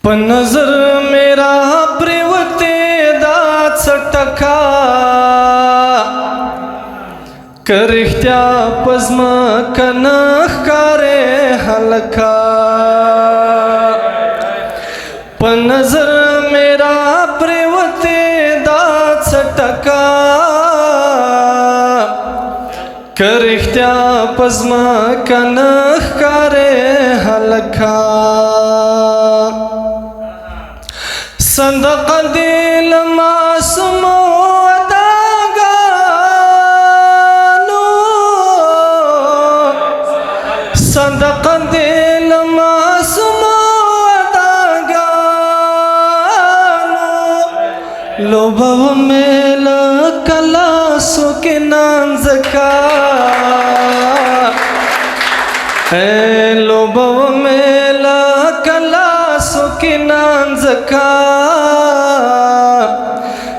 په نظر میرا پریوتی دا څټکا کرختیا پزما کنخ کاره حلقا په نظر میرا پریوتی دا څټکا کرختیا پزما کنخ کاره حلقا صندق دل معصوم وداگانو صندق دل معصوم وداگانو لوبو میل کلاسو کے نانزکا لوبو میل کلاسو کے نانزکا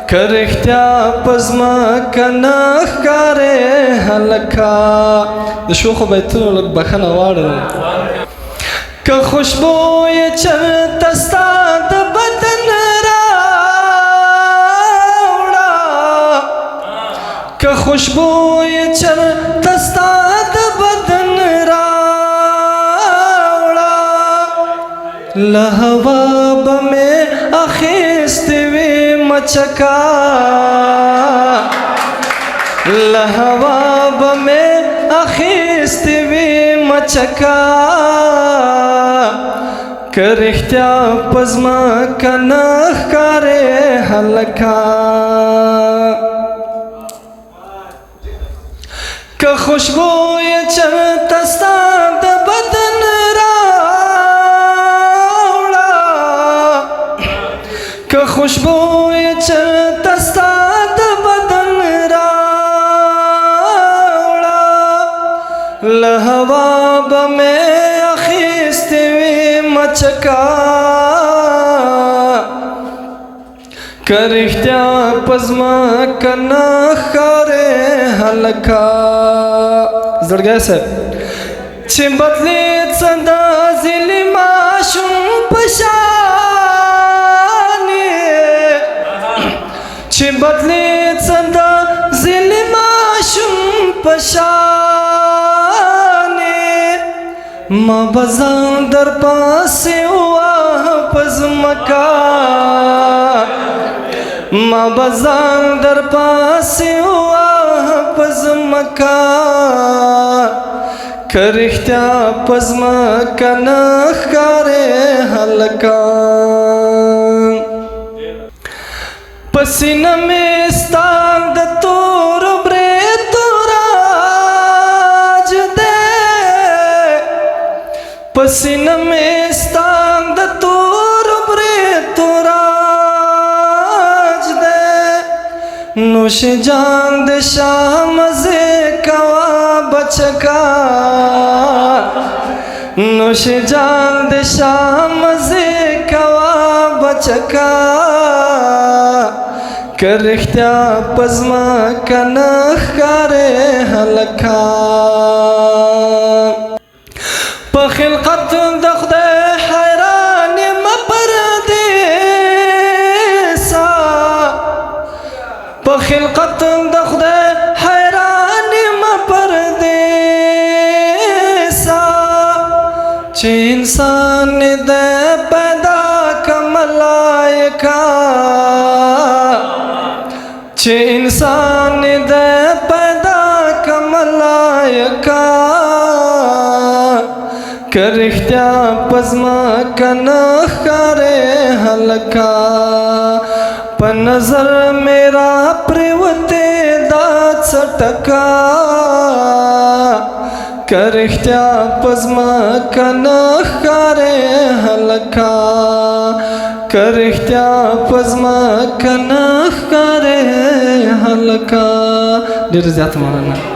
کرختیا پزما کنخ کاره حلقا د شوخو بیتونو لږ بخښنه غواړم که خوشبوی چرته ستا د بدن راوړه که خوشبوی چرته ستا د بدن راوړه له هوا به مې اخیستې وي مچکا له هوا به مې اخیستې وي مچکا که رښتیا په ځمکه نه ښکارې هلکه که خوشبویه چرته ستا د بدن راوړه که خوشبویه چرته ستا د بدن راوړه له هوا به مې اخیستې وي مچکا که رښتیا په ځمکه نه ښکارې هلکه زړګی صاحب چې بدلې څه د ځلې ماشوم په شان چې بدلې څه د ځلې ماشوم په شان ما به ځان در پسې ووهه په ځمکه ما به ځان در پسې ووهه په ځمکه که رښتیا په ځمکه نه ښکارې هلکه په سینه مې ستا د تورو بریتو راج دی په سینه مې ستا د تورو بریتو راج دی نوش جان د شام مزې کوه بچکا نوش جان د شام مزې کوه بچکا که رښتیا په ځمکه نه ښکارې هلکه په خلقت د خدای حیران یم پردیسا په خلقت د خدای حیران یم پردیسا چې انسان دی پیدا که ملایکه چې انسان دی پیدا که ملایکه که رښتیا په ځمکه نه ښکارې هلکه په نظر میرا پریوتی دا څټکا که رښتیا په ځمکه نه ښکارې هلکه که رښتیا په ځمکه نه ښکارې هلکه ډېر زیات مننه